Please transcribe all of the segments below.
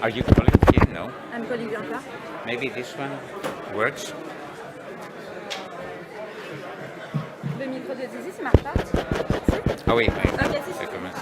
Are you calling here? No. I'm calling Bianca. Maybe this one works. Le micro de Zizi, ça marche pas? Si? Ah oui, oui. Ok, si. Ça commence.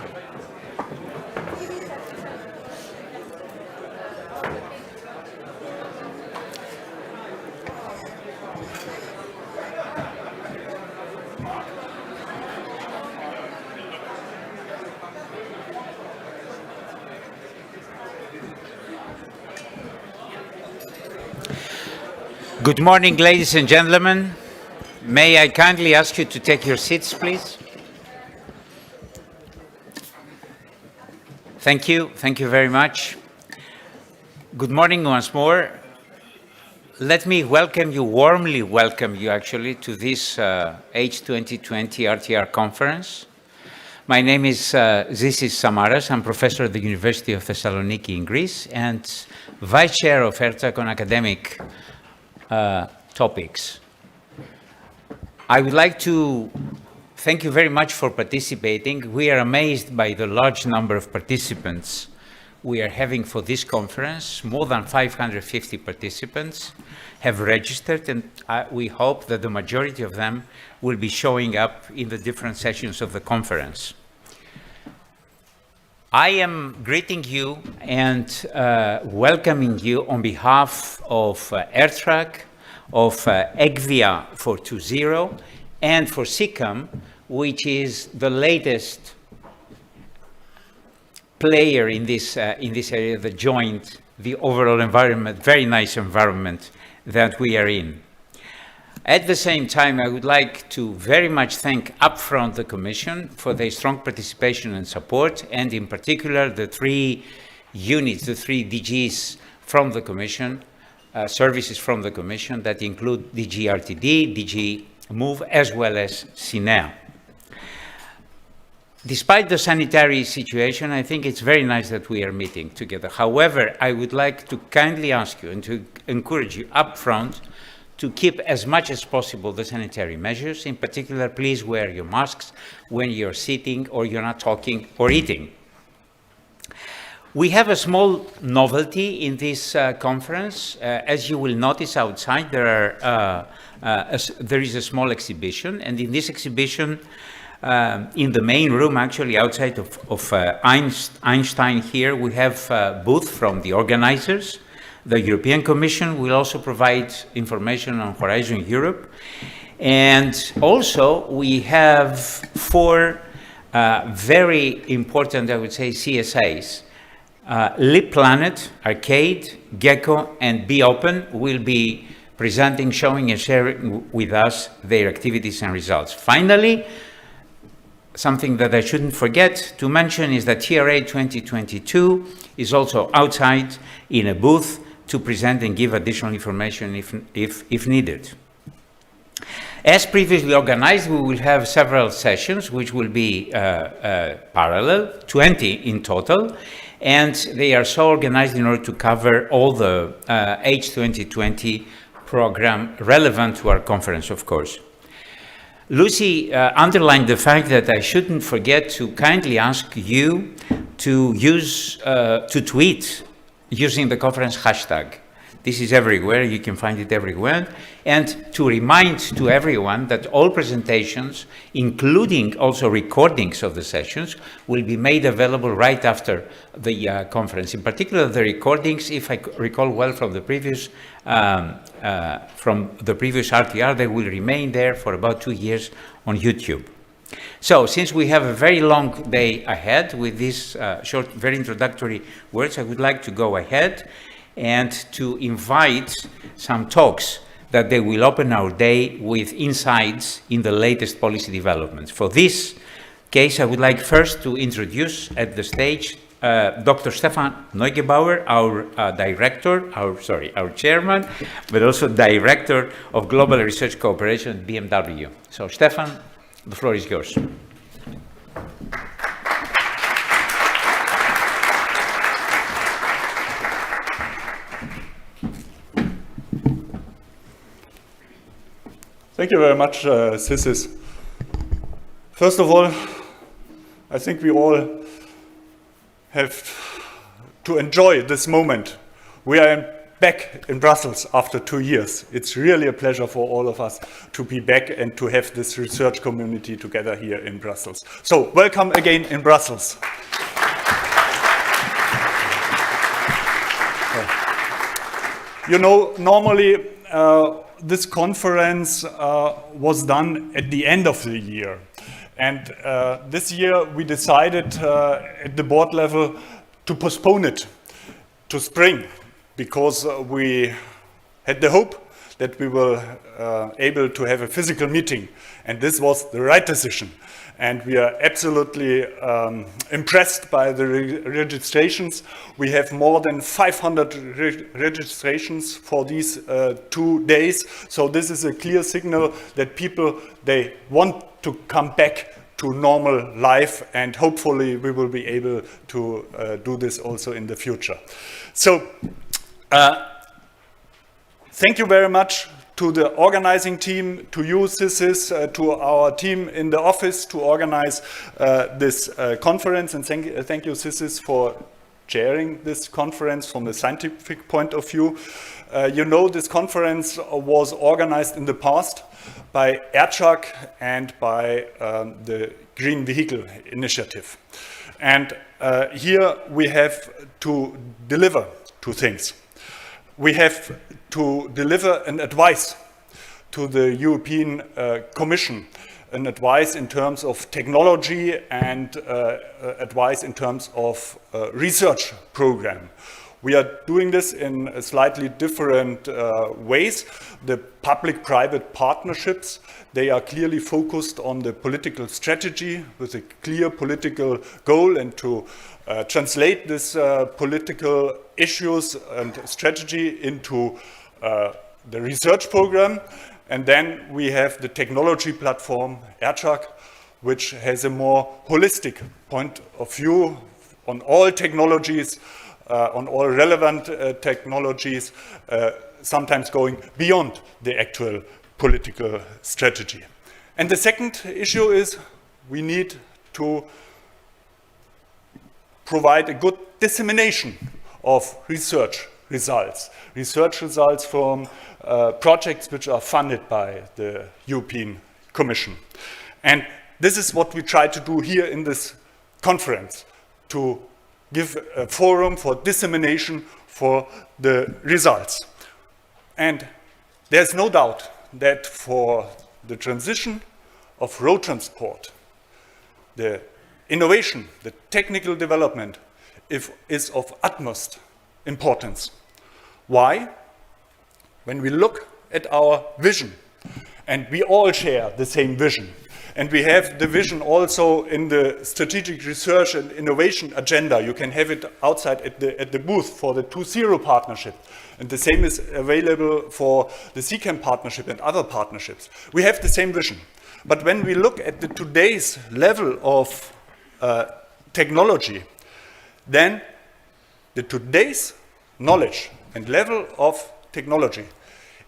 Good morning, ladies and gentlemen. May I kindly ask you to take your seats, please? Thank you. Thank you very much. Good morning once more. Let me warmly welcome you actually to this H2020 RTR conference. My name is Zisis Samaras. I'm professor at the University of Thessaloniki in Greece and vice chair of ERTAC on academic topics. I would like to thank you very much for participating. We are amazed by the large number of participants we are having for this conference. More than 550 participants have registered, and we hope that the majority of them will be showing up in the different sessions of the conference. I am greeting you and welcoming you on behalf of ERTRAC, of EGVIA 420, and for SICAM, which is the latest player in this area that joined the overall environment, very nice environment that we are in. At the same time, I would like to very much thank upfront the Commission for their strong participation and support, and in particular the three units, the three DGs from the Commission, services from the Commission that include DG RTD, DG MOVE, as well as SINEA. Despite the sanitary situation, I think it's very nice that we are meeting together. However, I would like to kindly ask you and to encourage you upfront to keep as much as possible the sanitary measures. In particular, please wear your masks when you're sitting or you're not talking or eating. We have a small novelty in this conference. As you will notice outside, there is a small exhibition, and in this exhibition, in the main room, actually outside of Einstein here, we have a booth from the organizers. The European Commission will also provide information on Horizon Europe. And also, we have four very important, I would say, CSAs. Lip Planet, Arcade, Gecko, and Be Open will be presenting, showing, and sharing with us their activities and results. Finally, something that I shouldn't forget to mention is that TRA 2022 is also outside in a booth to present and give additional information if needed. As previously organized, we will have several sessions which will be parallel, 20 in total, and they are so organized in order to cover all the H2020 program relevant to our conference, of course. Lucy underlined the fact that I shouldn't forget to kindly ask you to use, to tweet using the conference hashtag. This is everywhere, you can find it everywhere. And to remind to everyone that all presentations, including also recordings of the sessions, will be made available right after the conference. In particular, the recordings, if I recall well from the previous RTR, they will remain there for about 2 years on YouTube. So, since we have a very long day ahead with these short, very introductory words, I would like to go ahead and to invite some talks that they will open our day with insights in the latest policy developments. For this case, I would like first to introduce at the stage Dr. Stefan Neugebauer, our chairman, but also director of Global Research Cooperation at BMW. So, Stefan, the floor is yours. Thank you very much, Zisis. First of all, I think we all have to enjoy this moment. We are back in Brussels after 2 years. It's really a pleasure for all of us to be back and to have this research community together here in Brussels. So, welcome again in Brussels. You know, normally this conference was done at the end of the year. And this year we decided at the board level to postpone it to spring, because we had the hope that we were able to have a physical meeting. And this was the right decision. And we are absolutely impressed by the registrations. We have more than 500 registrations for these 2 days. So this is a clear signal that people, they want to come back to normal life, and hopefully we will be able to do this also in the future. So thank you very much to the organizing team, to you, CISIS, to our team in the office to organize this conference. And thank you, CISIS, for chairing this conference from the scientific point of view. You know, this conference was organized in the past by AirTruck and by the Green Vehicle Initiative. And here we have to deliver 2 things. We have to deliver an advice to the European Commission, an advice in terms of technology and advice in terms of research program. We are doing this in slightly different ways. The public-private partnerships, they are clearly focused on the political strategy with a clear political goal, and to translate this political issues and strategy into the research program. And then we have the technology platform, AirTruck, which has a more holistic point of view on all technologies, on all relevant technologies, sometimes going beyond the actual political strategy. And the second issue is we need to provide a good dissemination of research results from projects which are funded by the European Commission. And this is what we try to do here in this conference, to give a forum for dissemination for the results. And there's no doubt that for the transition of road transport, the innovation, the technical development is of utmost importance. Why? When we look at our vision, and we all share the same vision, and we have the vision also in the strategic research and innovation agenda. You can have it outside at the booth for the 2.0 partnership. And the same is available for the CCAM partnership and other partnerships. We have the same vision. But when we look at the today's level of technology, then the today's knowledge and level of technology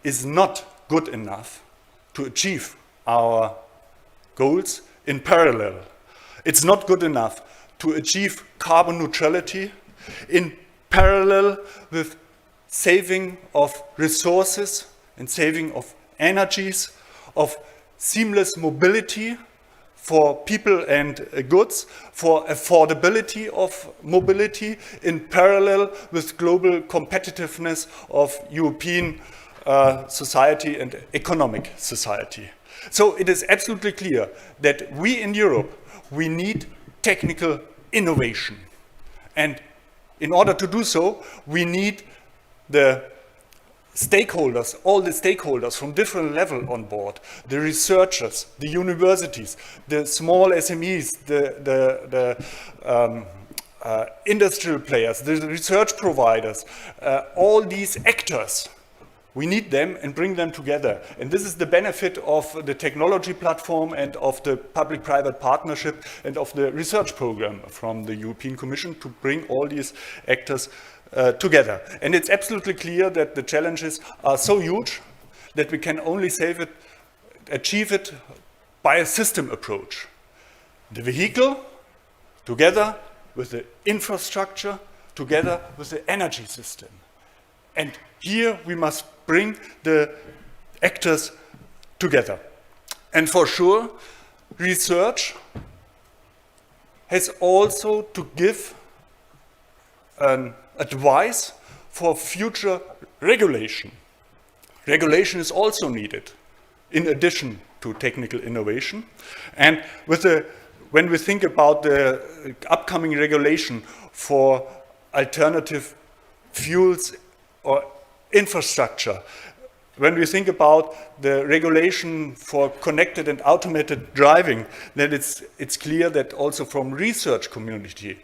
is not good enough to achieve our goals in parallel. It's not good enough to achieve carbon neutrality in parallel with saving of resources and saving of energies, of seamless mobility for people and goods, for affordability of mobility in parallel with global competitiveness of European society and economic society. So it is absolutely clear that we in Europe, we need technical innovation. And in order to do so, we need the stakeholders, all the stakeholders from different levels on board, the researchers, the universities, the small SMEs, the industrial players, the research providers, all these actors. We need them and bring them together. And this is the benefit of the technology platform and of the public-private partnership and of the research program from the European Commission, to bring all these actors together. And it's absolutely clear that the challenges are so huge that we can only achieve it by a system approach. The vehicle together with the infrastructure together with the energy system. And here we must bring the actors together. And for sure, research has also to give an advice for future regulation. Regulation is also needed in addition to technical innovation. And when we think about the upcoming regulation for alternative fuels or infrastructure, when we think about the regulation for connected and automated driving, then it's clear that also from research community,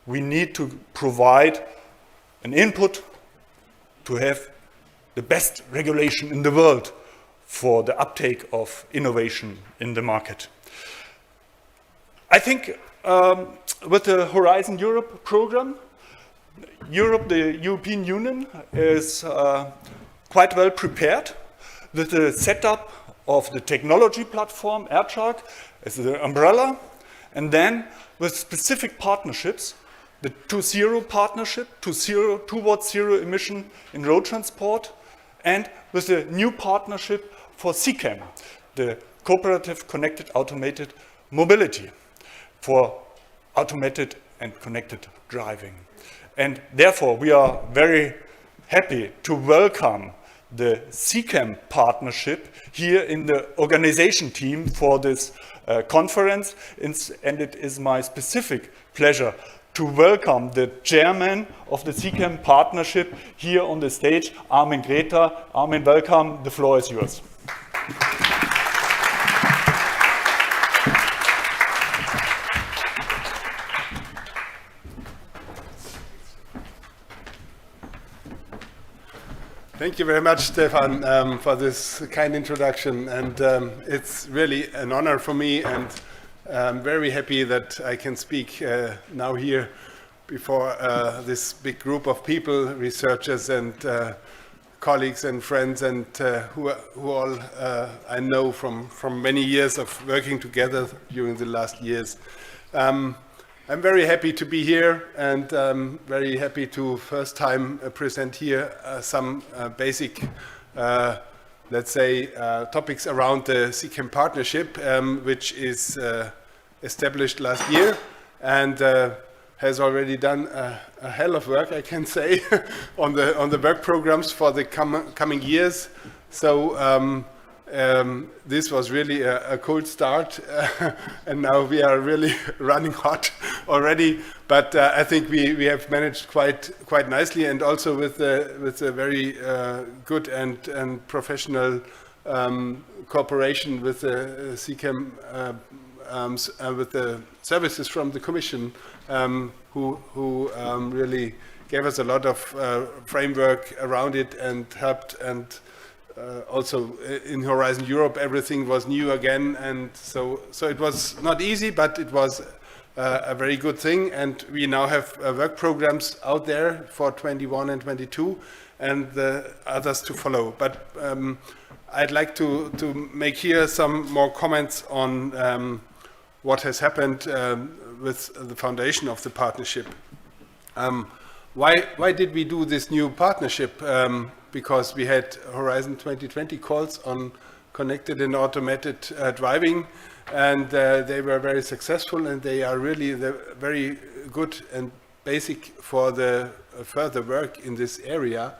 we need to provide an input to have the best regulation in the world for the uptake of innovation in the market. I think with the Horizon Europe program, the European Union is quite well prepared with the setup of the technology platform, AirChark, as the umbrella, and then with specific partnerships, the 2.0 partnership, towards zero emission in road transport, and with a new partnership for CCAM, the Cooperative Connected Automated Mobility, for automated and connected driving. And therefore, we are very happy to welcome the CCAM partnership here in the organization team for this conference. And it is my specific pleasure to welcome the chairman of the CCAM partnership here on the stage, Armin Greta. Armin, welcome. The floor is yours. Thank you very much, Stefan, for this kind introduction. And it's really an honor for me, and I'm very happy that I can speak now here before this big group of people, researchers and colleagues and friends, and who all I know from many years of working together during the last years. I'm very happy to be here, and very happy to first time present here some basic, let's say, topics around the CCAM partnership, which is established last year and has already done a hell of work, I can say, on the work programs for the coming years. So this was really a cold start, and now we are really running hot already. But I think we have managed quite nicely, and also with a very good and professional cooperation with the CCAM, with the services from the Commission, who really gave us a lot of framework around it and helped. And also in Horizon Europe, everything was new again, and so it was not easy, but it was a very good thing. And we now have work programs out there for 21 and 22, and the others to follow. But I'd like to make here some more comments on what has happened with the foundation of the partnership. Why did we do this new partnership? Because we had Horizon 2020 calls on connected and automated driving, and they were very successful, and they are really very good and basic for the further work in this area.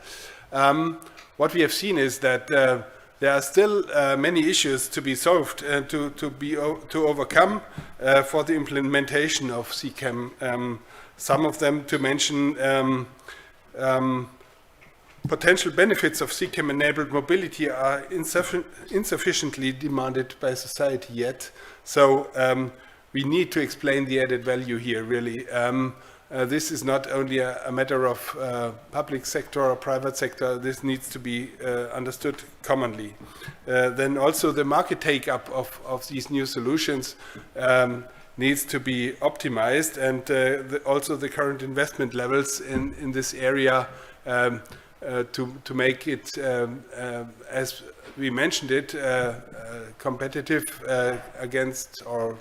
What we have seen is that there are still many issues to be solved and to overcome for the implementation of CCAM. Some of them to mention: potential benefits of CCAM-enabled mobility are insufficiently demanded by society yet. So we need to explain the added value here, really. This is not only a matter of public sector or private sector. This needs to be understood commonly. Then also the market take-up of these new solutions needs to be optimized, and also the current investment levels in this area to make it, as we mentioned it, competitive against or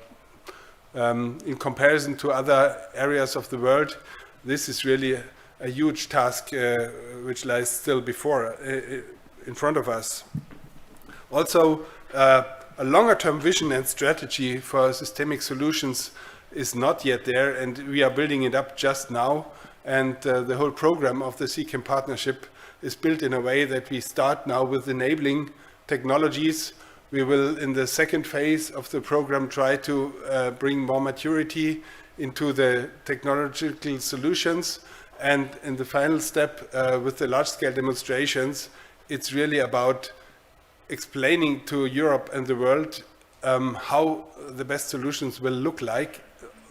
in comparison to other areas of the world. this is really a huge task which lies still before, in front of us. Also, a longer-term vision and strategy for systemic solutions is not yet there, and we are building it up just now. And the whole program of the CCAM partnership is built in a way that we start now with enabling technologies. We will, in the second phase of the program, try to bring more maturity into the technological solutions. And in the final step, with the large-scale demonstrations, it's really about explaining to Europe and the world how the best solutions will look like,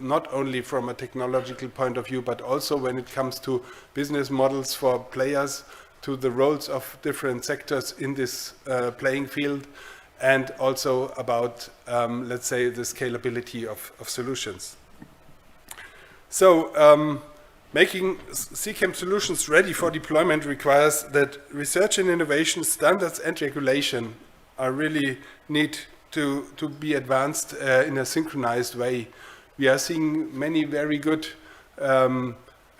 not only from a technological point of view, but also when it comes to business models for players, to the roles of different sectors in this playing field, and also about, let's say, the scalability of solutions. So, making CCAM solutions ready for deployment requires that research and innovation standards and regulation are really need to be advanced in a synchronized way. We are seeing many very good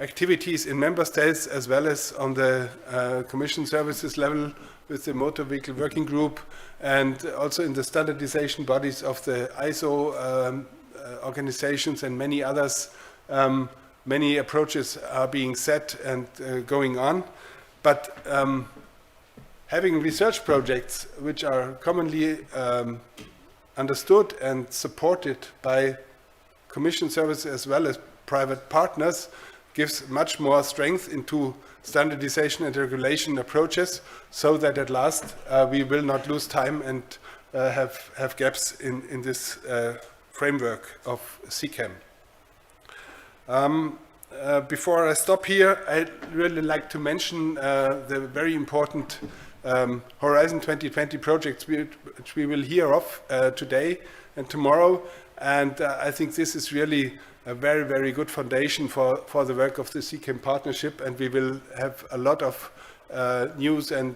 activities in member states as well as on the Commission services level with the Motor Vehicle Working Group, and also in the standardization bodies of the ISO organizations and many others. Many approaches are being set and going on, but having research projects which are commonly understood and supported by Commission services as well as private partners gives much more strength into standardization and regulation approaches, so that at last we will not lose time and have gaps in this framework of CCAM. Before I stop here, I'd really like to mention the very important Horizon 2020 projects which we will hear of today and tomorrow. And I think this is really a very, very good foundation for the work of the CCAM partnership, and we will have a lot of news and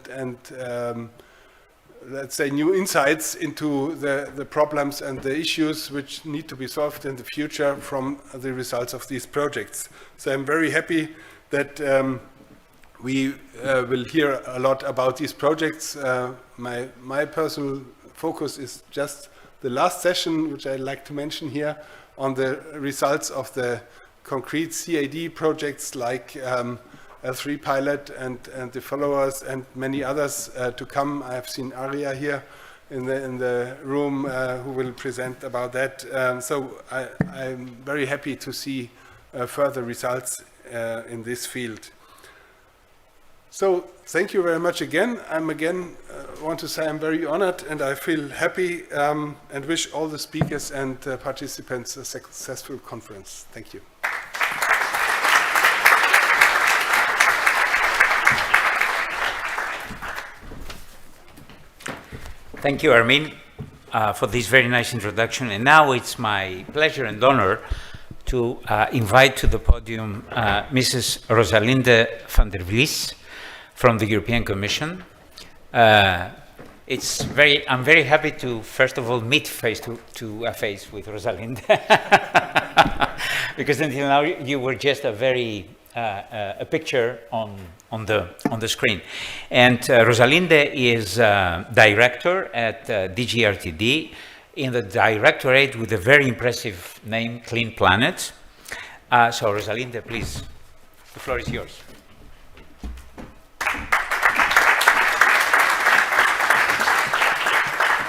let's say new insights into the problems and the issues which need to be solved in the future from the results of these projects. So I'm very happy that we will hear a lot about these projects. My personal focus is just the last session, which I'd like to mention here, on the results of the concrete CAD projects like L3 pilot and the followers and many others to come. I have seen Aria here in the room who will present about that. So I'm very happy to see further results in this field. So thank you very much again. I'm again want to say I'm very honored and I feel happy and wish all the speakers and participants a successful conference. Thank you. Thank you, Armin, for this very nice introduction. And now it's my pleasure and honor to invite to the podium Mrs. Rosalinda van der Bles from the European Commission. I'm very happy to, first of all, meet face to face with Rosalinda, because until now you were just a picture on the screen. And Rosalinda is director at DGRTD in the directorate with a very impressive name, Clean Planet. So Rosalinda, please, the floor is yours.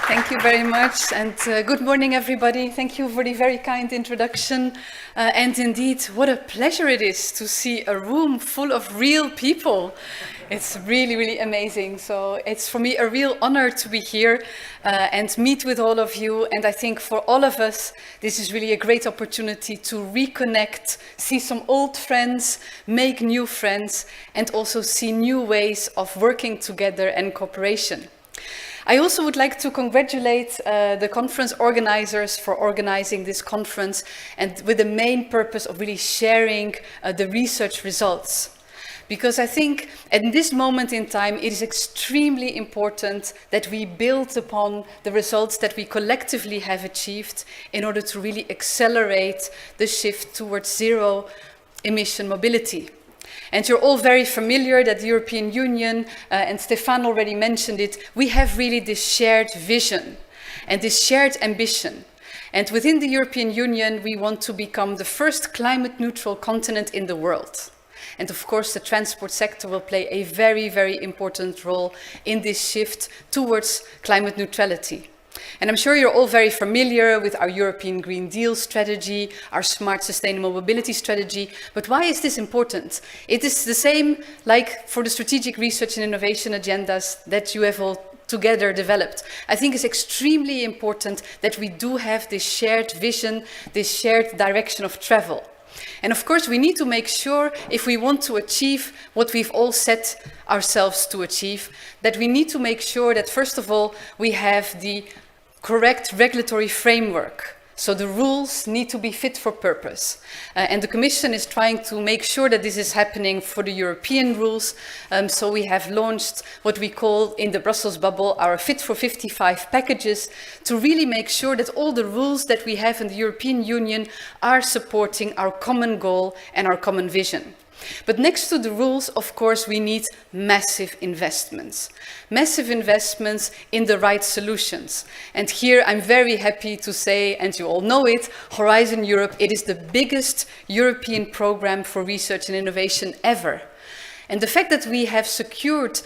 Thank you very much, and good morning, everybody. Thank you for the very kind introduction. And indeed, what a pleasure it is to see a room full of real people. It's really, really amazing. So it's for me a real honor to be here and meet with all of you. And I think for all of us, this is really a great opportunity to reconnect, see some old friends, make new friends, and also see new ways of working together and cooperation. I also would like to congratulate the conference organizers for organizing this conference, and with the main purpose of really sharing the research results. Because I think at this moment in time, it is extremely important that we build upon the results that we collectively have achieved in order to really accelerate the shift towards zero emission mobility. And you're all very familiar that the European Union, and Stefan already mentioned it, we have really this shared vision and this shared ambition. And within the European Union, we want to become the first climate neutral continent in the world. And of course, the transport sector will play a very, very important role in this shift towards climate neutrality. And I'm sure you're all very familiar with our European Green Deal strategy, our smart sustainable mobility strategy. But why is this important? It is the same like for the strategic research and innovation agendas that you have all together developed. I think it's extremely important that we do have this shared vision, this shared direction of travel. And of course, we need to make sure, if we want to achieve what we've all set ourselves to achieve, that we need to make sure that, first of all, we have the correct regulatory framework. So the rules need to be fit for purpose. And the Commission is trying to make sure that this is happening for the European rules. So we have launched what we call in the Brussels bubble our Fit for 55 packages to really make sure that all the rules that we have in the European Union are supporting our common goal and our common vision. But next to the rules, of course, we need massive investments. Massive investments in the right solutions. And here I'm very happy to say, and you all know it, Horizon Europe, it is the biggest European program for research and innovation ever. And the fact that we have secured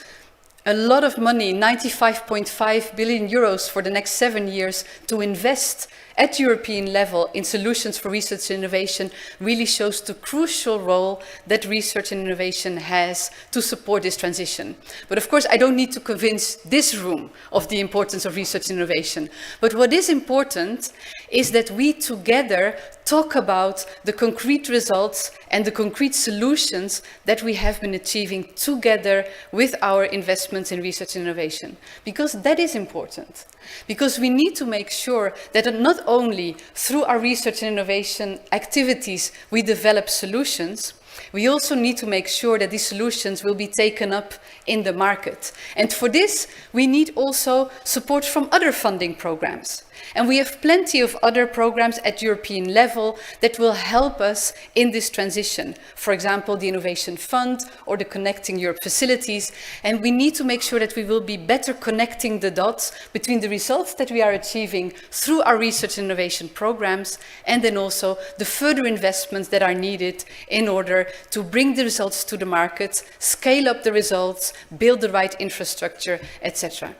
a lot of money, 95.5 billion euros for the next 7 years to invest at European level in solutions for research and innovation really shows the crucial role that research and innovation has to support this transition. But of course, I don't need to convince this room of the importance of research and innovation. But what is important is that we together talk about the concrete results and the concrete solutions that we have been achieving together with our investments in research and innovation. Because that is important. Because we need to make sure that not only through our research and innovation activities we develop solutions, we also need to make sure that these solutions will be taken up in the market. And for this, we need also support from other funding programs. And we have plenty of other programs at European level that will help us in this transition. For example, the Innovation Fund or the Connecting Europe facilities. And we need to make sure that we will be better connecting the dots between the results that we are achieving through our research and innovation programs and then also the further investments that are needed in order to bring the results to the market, scale up the results, build the right infrastructure, etc.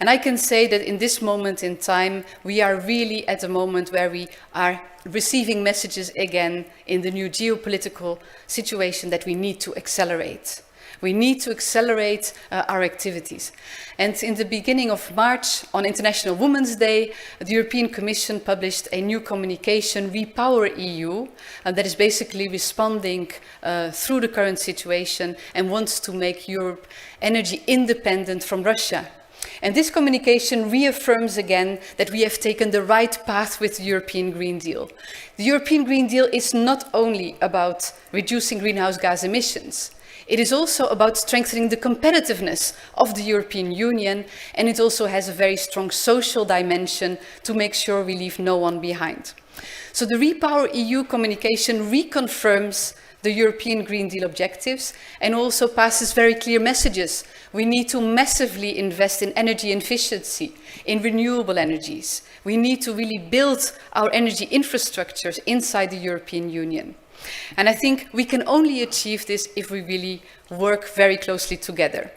And I can say that in this moment in time, we are really at a moment where we are receiving messages again in the new geopolitical situation that we need to accelerate. We need to accelerate our activities. And in the beginning of March, on International Women's Day, the European Commission published a new communication, Repower EU, that is basically responding through the current situation and wants to make Europe energy independent from Russia. And this communication reaffirms again that we have taken the right path with the European Green Deal. The European Green Deal is not only about reducing greenhouse gas emissions, it is also about strengthening the competitiveness of the European Union, and it also has a very strong social dimension to make sure we leave no one behind. So the Repower EU communication reconfirms the European Green Deal objectives and also passes very clear messages. We need to massively invest in energy efficiency, in renewable energies. We need to really build our energy infrastructures inside the European Union. And I think we can only achieve this if we really work very closely together.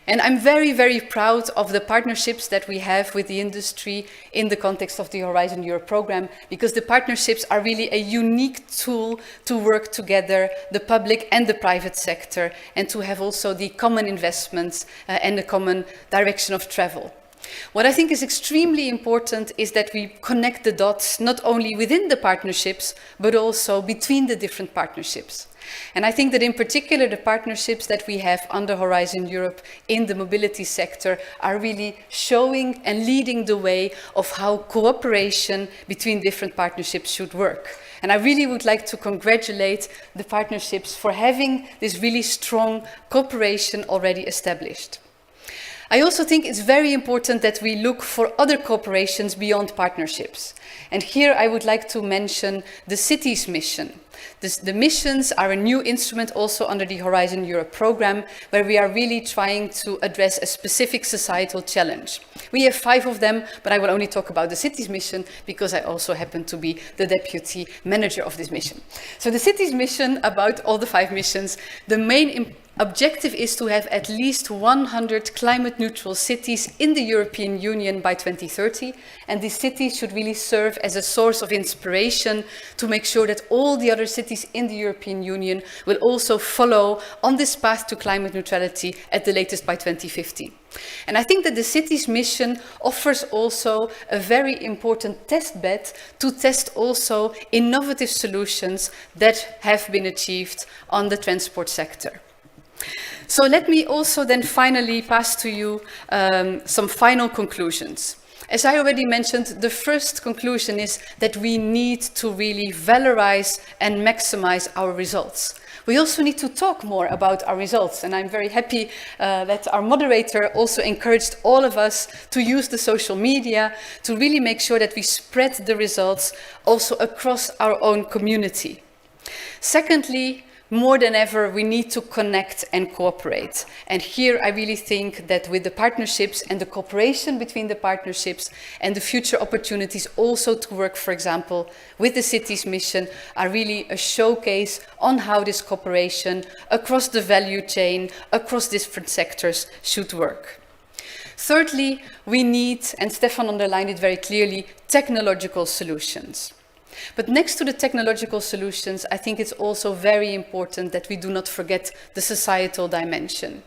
And I'm very, very proud of the partnerships that we have with the industry in the context of the Horizon Europe program, because the partnerships are really a unique tool to work together, the public and the private sector, and to have also the common investments and the common direction of travel. What I think is extremely important is that we connect the dots not only within the partnerships, but also between the different partnerships. And I think that in particular the partnerships that we have under Horizon Europe in the mobility sector are really showing and leading the way of how cooperation between different partnerships should work. And I really would like to congratulate the partnerships for having this really strong cooperation already established. I also think it's very important that we look for other cooperations beyond partnerships. And here I would like to mention the cities mission. The missions are a new instrument also under the Horizon Europe program, where we are really trying to address a specific societal challenge. We have 5 of them, but I will only talk about the cities mission because I also happen to be the deputy manager of this mission. So the cities mission, about all the 5 missions, the main objective is to have at least 100 climate-neutral cities in the European Union by 2030, and these cities should really serve as a source of inspiration to make sure that all the other cities in the European Union will also follow on this path to climate neutrality at the latest by 2050. And I think that the cities mission offers also a very important test bed to test also innovative solutions that have been achieved on the transport sector. So let me also then finally pass to you some final conclusions. As I already mentioned, the first conclusion is that we need to really valorize and maximize our results. We also need to talk more about our results, and I'm very happy that our moderator also encouraged all of us to use the social media to really make sure that we spread the results also across our own community. Secondly, more than ever, we need to connect and cooperate. And here I really think that with the partnerships and the cooperation between the partnerships and the future opportunities also to work, for example, with the cities mission are really a showcase on how this cooperation across the value chain, across different sectors should work. Thirdly, we need, and Stefan underlined it very clearly, technological solutions. But next to the technological solutions, I think it's also very important that we do not forget the societal dimension.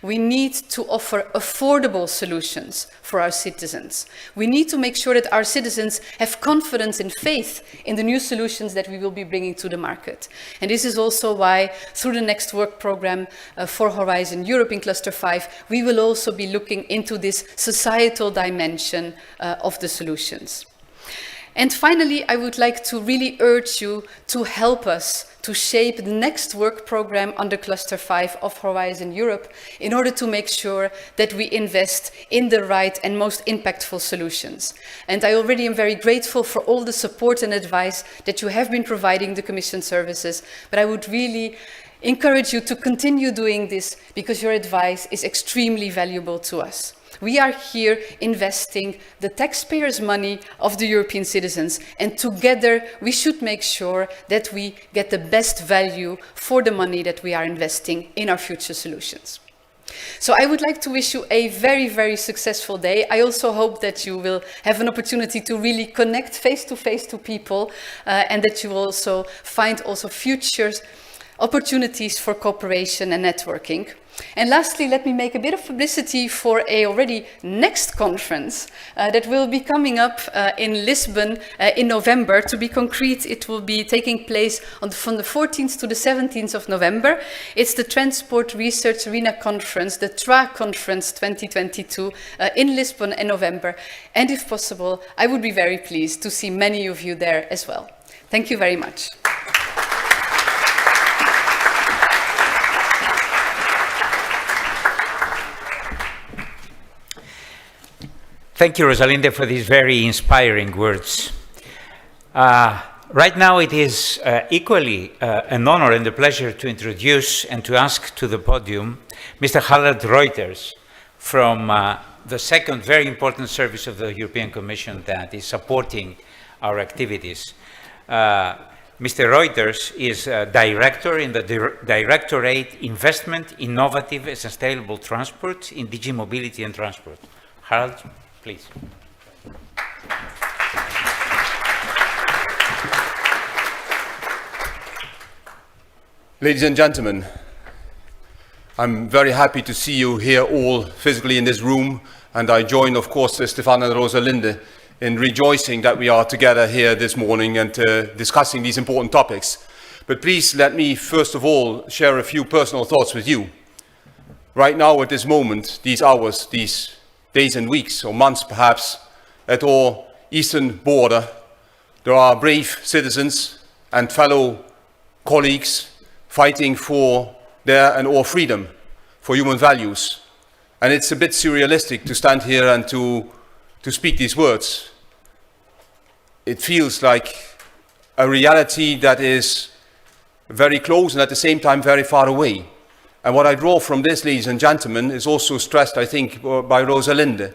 We need to offer affordable solutions for our citizens. We need to make sure that our citizens have confidence and faith in the new solutions that we will be bringing to the market. And this is also why, through the next work program for Horizon Europe in Cluster 5, we will also be looking into this societal dimension of the solutions. And finally, I would like to really urge you to help us to shape the next work program under Cluster 5 of Horizon Europe in order to make sure that we invest in the right and most impactful solutions. And I already am very grateful for all the support and advice that you have been providing the Commission services, but I would really encourage you to continue doing this because your advice is extremely valuable to us. We are here investing the taxpayers' money of the European citizens, and together we should make sure that we get the best value for the money that we are investing in our future solutions. So I would like to wish you a very, very successful day. I also hope that you will have an opportunity to really connect face to people and that you will also find also future opportunities for cooperation and networking. And lastly, let me make a bit of publicity for a already next conference that will be coming up in Lisbon in November. To be concrete, it will be taking place from the 14th to the 17th of November. It's the Transport Research Arena Conference, the TRA Conference 2022 in Lisbon in November. And if possible, I would be very pleased to see many of you there as well. Thank you very much. Thank you, Rosalinda, for these very inspiring words. Right now, it is equally an honor and a pleasure to introduce and to ask to the podium Mr. Harald Reuters from the second very important service of the European Commission that is supporting our activities. Mr. Reuters is Director in the Directorate Investment, Innovative and Sustainable Transport in DG Mobility and Transport. Harald, please. Ladies and gentlemen, I'm very happy to see you here all physically in this room, and I join, of course, Stefan and Rosalinda in rejoicing that we are together here this morning and discussing these important topics. But please let me first of all share a few personal thoughts with you. Right now, at this moment, these hours, these days and weeks or months perhaps, at our eastern border, there are brave citizens and fellow colleagues fighting for their and our freedom, for human values. And it's a bit surrealistic to stand here and to speak these words. It feels like a reality that is very close and at the same time very far away. And what I draw from this, ladies and gentlemen, is also stressed, I think, by Rosalinda.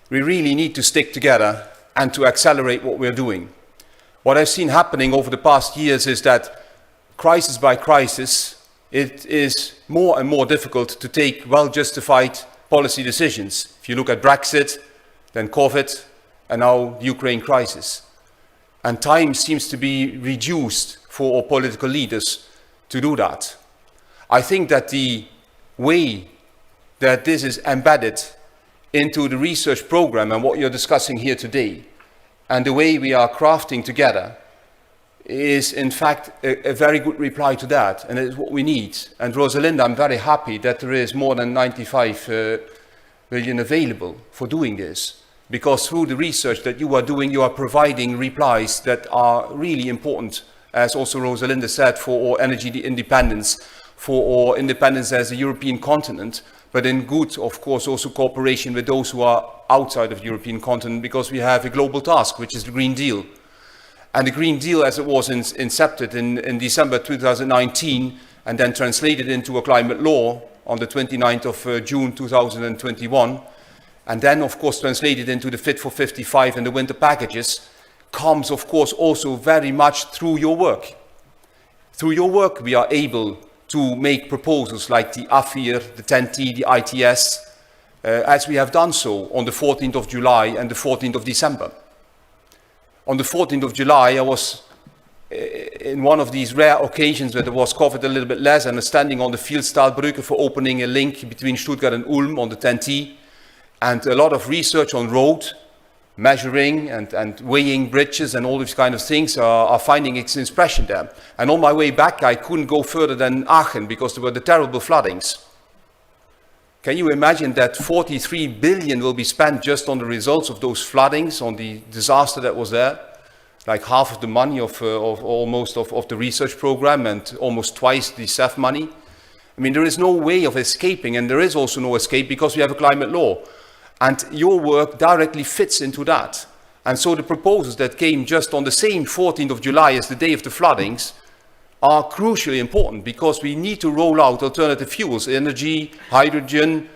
We really need to stick together and to accelerate what we're doing. What I've seen happening over the past years is that crisis by crisis, it is more and more difficult to take well-justified policy decisions. If you look at Brexit, then COVID, and now the Ukraine crisis. And time seems to be reduced for our political leaders to do that. I think that the way that this is embedded into the research program and what you're discussing here today, and the way we are crafting together, is in fact a very good reply to that, and it is what we need. And Rosalinda, I'm very happy that there is more than 95 million available for doing this, because through the research that you are doing, you are providing replies that are really important, as also Rosalinda said, for our energy independence, for our independence as a European continent, but in good, of course, also cooperation with those who are outside of the European continent, because we have a global task, which is the Green Deal. And the Green Deal, as it was incepted in December 2019, and then translated into a climate law on the 29th of June 2021, and then, of course, translated into the Fit for 55 and the winter packages, comes, of course, also very much through your work. Through your work, we are able to make proposals like the AFIR, the 10T, the ITS, as we have done so on the 14th of July and the 14th of December. On the 14th of July, I was in one of these rare occasions where there was COVID a little bit less, and standing on the field Stahlbrücke for opening a link between Stuttgart and Ulm on the 10T, and a lot of research on road, measuring and weighing bridges and all these kind of things are finding its expression there. And on my way back, I couldn't go further than Aachen because there were the terrible floodings. Can you imagine that 43 billion will be spent just on the results of those floodings, on the disaster that was there? Like half of the money of the research program and almost twice the CEF money. I mean, there is no way of escaping, and there is also no escape because we have a climate law. And your work directly fits into that. And so the proposals that came just on the same 14th of July as the day of the floodings are crucially important, because we need to roll out alternative fuels, energy, hydrogen,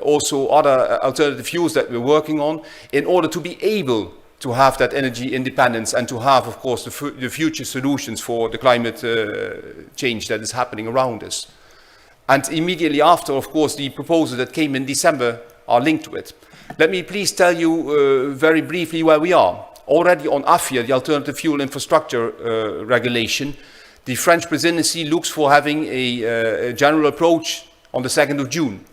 also other alternative fuels that we're working on, in order to be able to have that energy independence and to have, of course, the future solutions for the climate change that is happening around us. And immediately after, of course, the proposals that came in December are linked to it. Let me please tell you very briefly where we are. Already on AFIR, the Alternative Fuel Infrastructure Regulation, the French presidency looks for having a general approach on the 2nd of June.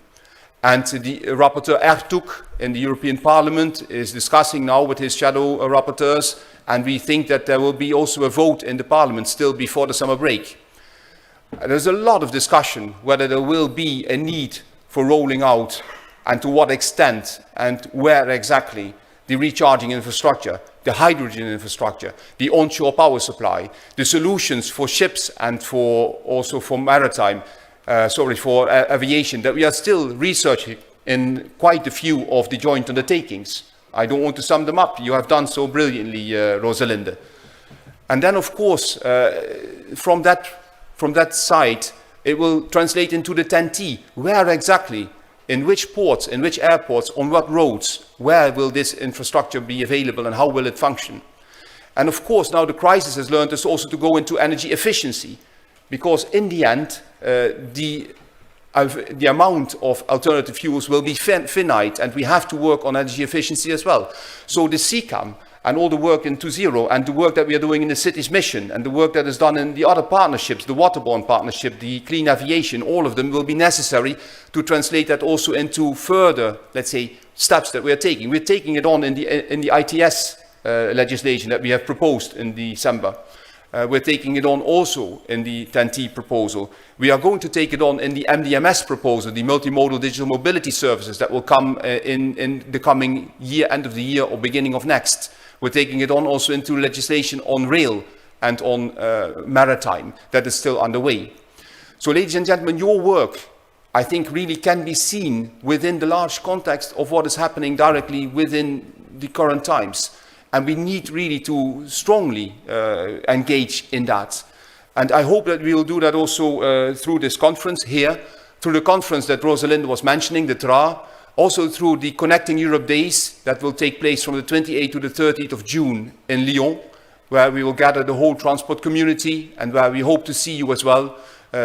And the rapporteur Ertug in the European Parliament is discussing now with his shadow rapporteurs, and we think that there will be also a vote in the Parliament still before the summer break. There's a lot of discussion whether there will be a need for rolling out, and to what extent and where exactly, the recharging infrastructure, the hydrogen infrastructure, the onshore power supply, the solutions for ships and also for maritime, for aviation, that we are still researching in quite a few of the joint undertakings. I don't want to sum them up. You have done so brilliantly, Rosalinda. And then, of course, from that side, it will translate into the 10T. Where exactly? In which ports, in which airports, on what roads, where will this infrastructure be available and how will it function? And of course, now the crisis has learned us also to go into energy efficiency, because in the end, the amount of alternative fuels will be finite, and we have to work on energy efficiency as well. So the CCAM and all the work in 2.0 and the work that we are doing in the cities mission and the work that is done in the other partnerships, the waterborne partnership, the clean aviation, all of them will be necessary to translate that also into further, let's say, steps that we are taking. We're taking it on in the ITS legislation that we have proposed in December. We're taking it on also in the 10T proposal. We are going to take it on in the MDMS proposal, the multimodal digital mobility services that will come in the coming year, end of the year or beginning of next. We're taking it on also into legislation on rail and on maritime that is still underway. So, ladies and gentlemen, your work, I think, really can be seen within the large context of what is happening directly within the current times. And we need really to strongly engage in that. And I hope that we will do that also through this conference here, through the conference that Rosalinda was mentioning, the TRA, also through the Connecting Europe Days that will take place from the 28th to the 30th of June in Lyon, where we will gather the whole transport community and where we hope to see you as well,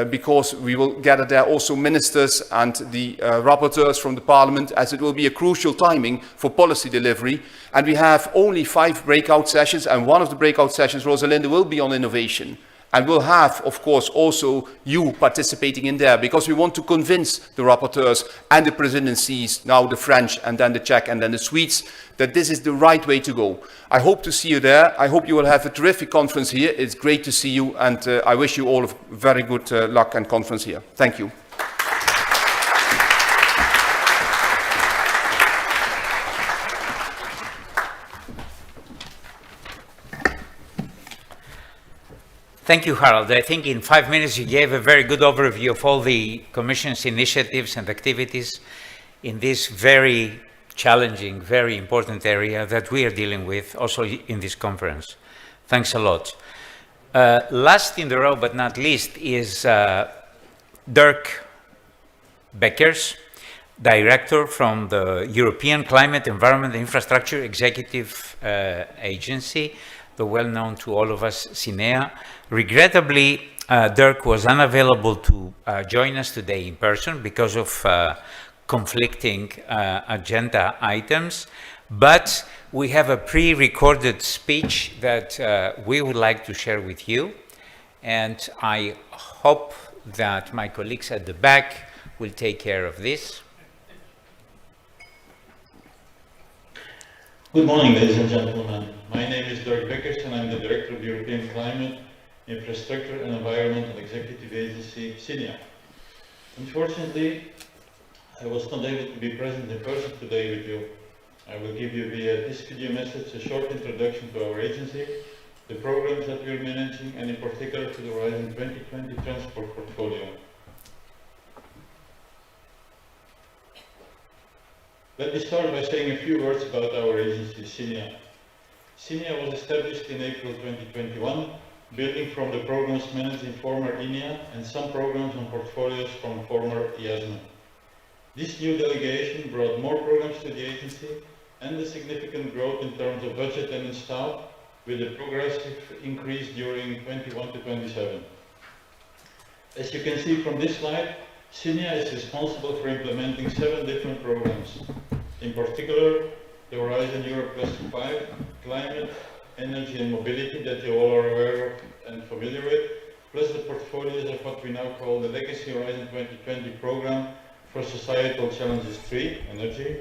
because we will gather there also ministers and the rapporteurs from the Parliament, as it will be a crucial timing for policy delivery. And we have only 5 breakout sessions, and one of the breakout sessions, Rosalinda, will be on innovation. And we'll have, of course, also you participating in there, because we want to convince the rapporteurs and the presidencies, now the French and then the Czech and then the Swedes, that this is the right way to go. I hope to see you there. I hope you will have a terrific conference here. It's great to see you, and I wish you all very good luck and conference here. Thank you. Thank you, Harold. I think in 5 minutes you gave a very good overview of all the Commission's initiatives and activities in this very challenging, very important area that we are dealing with also in this conference. Thanks a lot. Last in the row, but not least, is Dirk Bekkers, Director from the European Climate, Environment and Infrastructure Executive Agency, the well-known to all of us, CINEA. Regrettably, Dirk was unavailable to join us today in person because of conflicting agenda items, but we have a pre-recorded speech that we would like to share with you, and I hope that my colleagues at the back will take care of this. Good morning, ladies and gentlemen. My name is Dirk Bekkers and I'm the Director of the European Climate, Infrastructure and Environmental Executive Agency, CINEA. Unfortunately, I was not able to be present in person today with you. I will give you via this video message a short introduction to our agency, the programs that we are managing, and in particular to the Ryzen 2020 transport portfolio. Let me start by saying a few words about our agency, CINEA. CINEA was established in April 2021, building from the programs managed in former INEA and some programs and portfolios from former IASME. This new delegation brought more programs to the agency and a significant growth in terms of budget and in staff, with a progressive increase during 21 to 27. As you can see from this slide, CINEA is responsible for implementing 7 different programs. In particular, the Horizon Europe Cluster 5, Climate, Energy and Mobility that you all are aware of and familiar with, plus the portfolios of what we now call the Legacy Horizon 2020 program for Societal Challenges 3, Energy,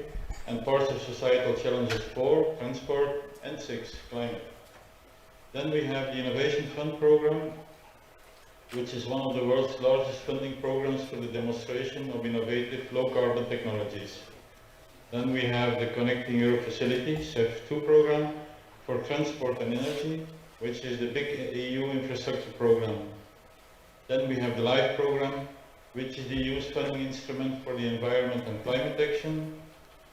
and parts of Societal Challenges 4, Transport, and 6, Climate. Then we have the Innovation Fund program, which is one of the world's largest funding programs for the demonstration of innovative low-carbon technologies. Then we have the Connecting Europe Facility, CEF2 program, for transport and energy, which is the big EU infrastructure program. Then we have the LIFE program, which is the EU's funding instrument for the environment and climate action.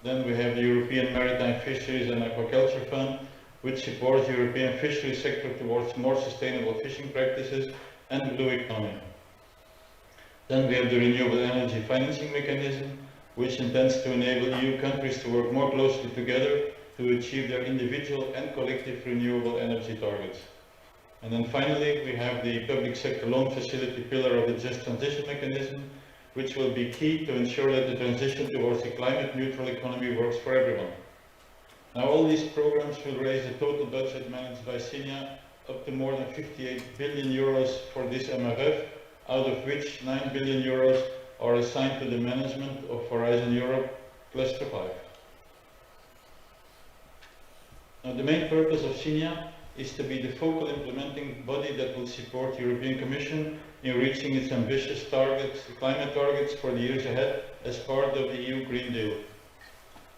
Then we have the European Maritime Fisheries and Aquaculture Fund, which supports the European fisheries sector towards more sustainable fishing practices and the blue economy. Then we have the Renewable Energy Financing Mechanism, which intends to enable EU countries to work more closely together to achieve their individual and collective renewable energy targets. And then finally, we have the Public Sector Loan Facility pillar of the Just Transition Mechanism, which will be key to ensure that the transition towards a climate-neutral economy works for everyone. Now, all these programs will raise the total budget managed by CINEA up to more than 58 billion euros for this MFF, out of which 9 billion euros are assigned to the management of Horizon Europe Cluster 5. Now, the main purpose of CINEA is to be the focal implementing body that will support the European Commission in reaching its ambitious targets, climate targets for the years ahead as part of the EU Green Deal.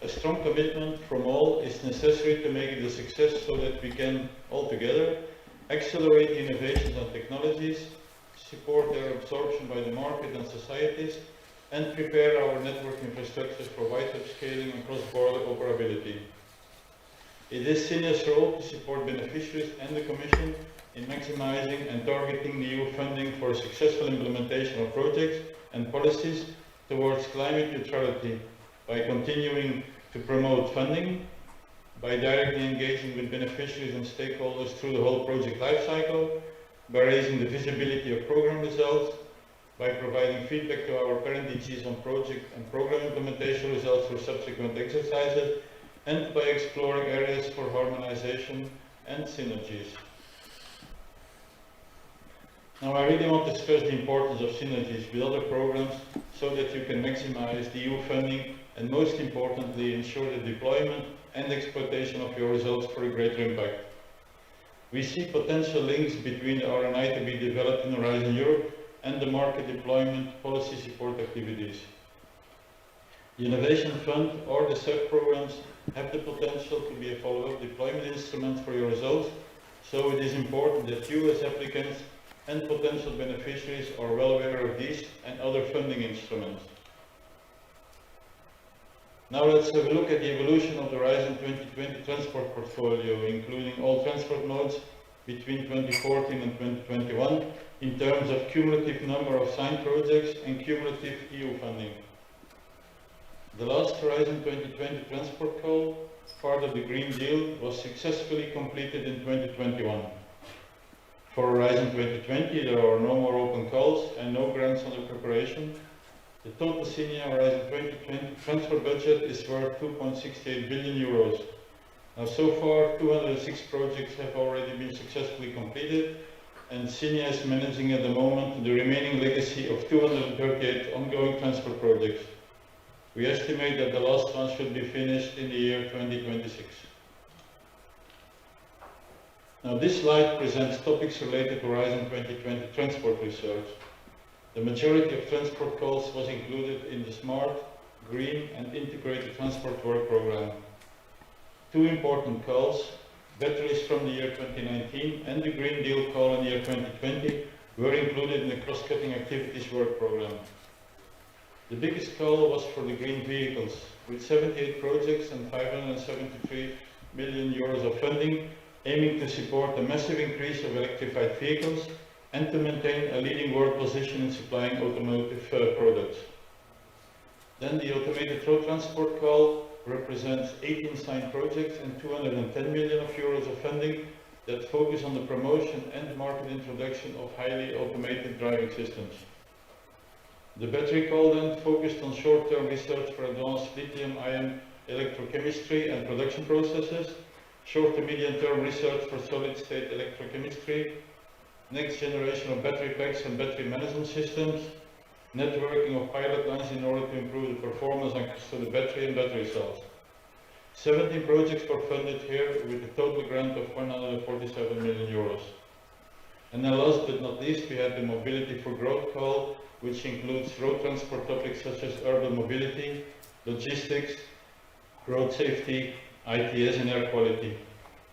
A strong commitment from all is necessary to make it a success so that we can, all together, accelerate the innovations and technologies, support their absorption by the market and societies, and prepare our network infrastructures for wide upscaling and cross-border operability. It is Senia's role to support beneficiaries and the Commission in maximizing and targeting the EU funding for successful implementation of projects and policies towards climate neutrality by continuing to promote funding, by directly engaging with beneficiaries and stakeholders through the whole project lifecycle, by raising the visibility of program results, by providing feedback to our parent DGs on project and program implementation results for subsequent exercises, and by exploring areas for harmonization and synergies. Now, I really want to stress the importance of synergies with other programs so that you can maximize the EU funding and, most importantly, ensure the deployment and exploitation of your results for a greater impact. We see potential links between the RNI to be developed in Horizon Europe and the market deployment policy support activities. The Innovation Fund or the sub-programs have the potential to be a follow-up deployment instrument for your results, so it is important that you as applicants and potential beneficiaries are well aware of these and other funding instruments. Now let's have a look at the evolution of the Ryzen 2020 transport portfolio, including all transport modes between 2014 and 2021 in terms of cumulative number of signed projects and cumulative EU funding. The last Horizon 2020 transport call, part of the Green Deal, was successfully completed in 2021. For Horizon 2020, there are no more open calls and no grants under preparation. The total Senior Horizon 2020 transfer budget is worth 2.68 billion euros. Now, so far, 206 projects have already been successfully completed, and Senior is managing at the moment the remaining legacy of 238 ongoing transport projects. We estimate that the last one should be finished in the year 2026. Now, this slide presents topics related to Horizon 2020 transport research. The majority of transport calls was included in the Smart, Green and Integrated Transport Work Programme. Two important calls, batteries from the year 2019 and the Green Deal call in the year 2020, were included in the Cross-Cutting Activities Work Programme. The biggest call was for the green vehicles, with 78 projects and 573 million euros of funding, aiming to support a massive increase of electrified vehicles and to maintain a leading world position in supplying automotive products. Then the automated road transport call represents 18 signed projects and 210 million euros of funding that focus on the promotion and market introduction of highly automated driving systems. The battery call then focused on short-term research for advanced lithium-ion electrochemistry and production processes, short to medium-term research for solid-state electrochemistry, next generation of battery packs and battery management systems, networking of pilot lines in order to improve the performance of the battery and battery cells. 17 projects were funded here with a total grant of 147 million euros. And then last but not least, we had the Mobility for Growth call, which includes road transport topics such as urban mobility, logistics, road safety, ITS and air quality.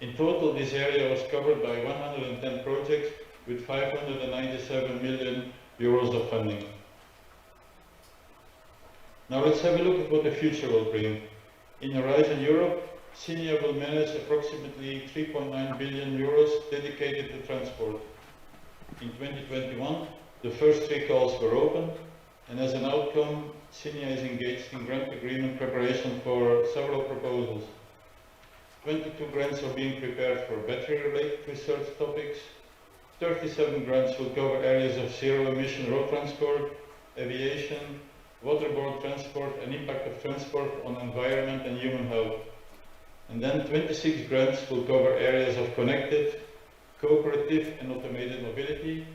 In total, this area was covered by 110 projects with 597 million euros of funding. Now let's have a look at what the future will bring. In Horizon Europe, Senior will manage approximately 3.9 billion euros dedicated to transport. In 2021, the first 3 calls were open, and as an outcome, Senior is engaged in grant agreement preparation for several proposals. 22 grants are being prepared for battery-related research topics. 37 grants will cover areas of zero-emission road transport, aviation, waterborne transport and impact of transport on environment and human health. And then 26 grants will cover areas of connected, cooperative and automated mobility,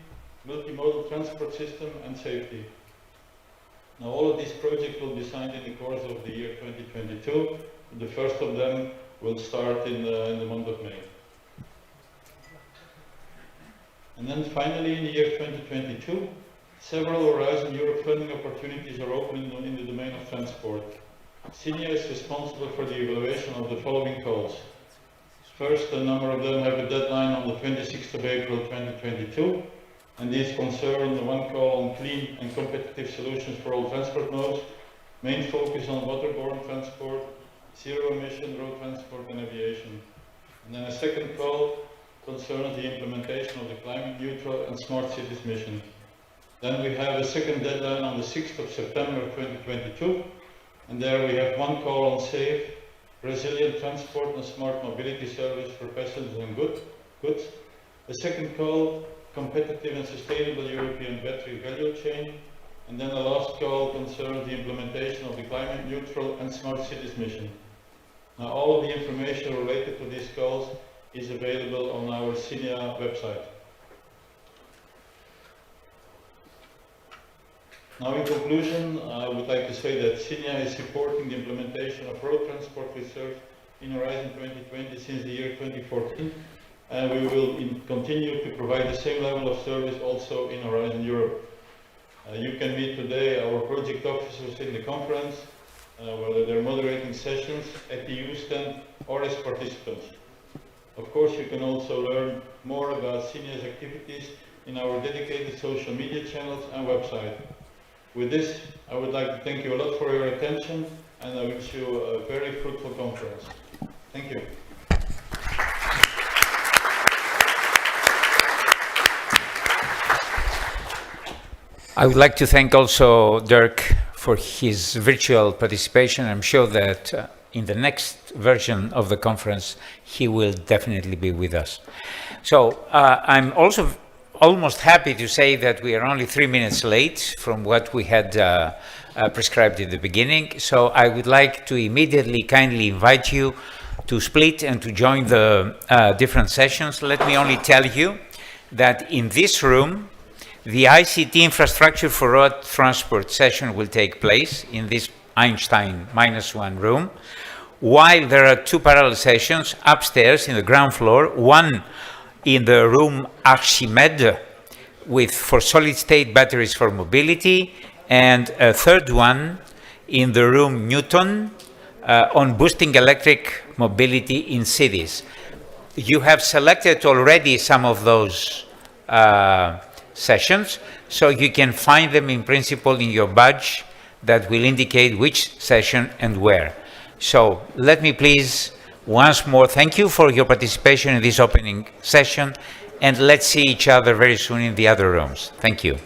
multimodal transport system and safety. Now all of these projects will be signed in the course of the year 2022. The first of them will start in the month of May. And then finally in the year 2022, several Horizon Europe funding opportunities are open in the domain of transport. Senior is responsible for the evaluation of the following calls. First, a number of them have a deadline on the 26th of April 2022, and these concern the one call on clean and competitive solutions for all transport modes, main focus on waterborne transport, zero emission road transport and aviation. And then a second call concerns the implementation of the climate neutral and smart cities mission. Then we have a second deadline on the 6th of September 2022. And there we have one call on safe, resilient transport and smart mobility service for passengers and goods. A second call, competitive and sustainable European battery value chain. And then the last call concerns the implementation of the climate neutral and smart cities mission. Now all of the information related to these calls is available on our CINEA website. Now in conclusion, I would like to say that CINEA is supporting the implementation of road transport research in Horizon 2020 since the year 2014, and we will continue to provide the same level of service also in Horizon Europe. You can meet today our project officers in the conference, whether they're moderating sessions at the EU stand or as participants. Of course, you can also learn more about CINEA's activities in our dedicated social media channels and website. With this, I would like to thank you a lot for your attention, and I wish you a very fruitful conference. Thank you. I would like to thank also Dirk for his virtual participation. I'm sure that in the next version of the conference, he will definitely be with us. So I'm also almost happy to say that we are only 3 minutes late from what we had prescribed at the beginning. So I would like to immediately kindly invite you to split and to join the different sessions. Let me only tell you that in this room, the ICT infrastructure for road transport session will take place in this Einstein -1 room, while there are 2 parallel sessions upstairs in the ground floor, one in the room Archimede for solid-state batteries for mobility, and a third one in the room Newton on boosting electric mobility in cities. You have selected already some of those sessions, so you can find them in principle in your badge that will indicate which session and where. So let me please once more thank you for your participation in this opening session, and let's see each other very soon in the other rooms. Thank you.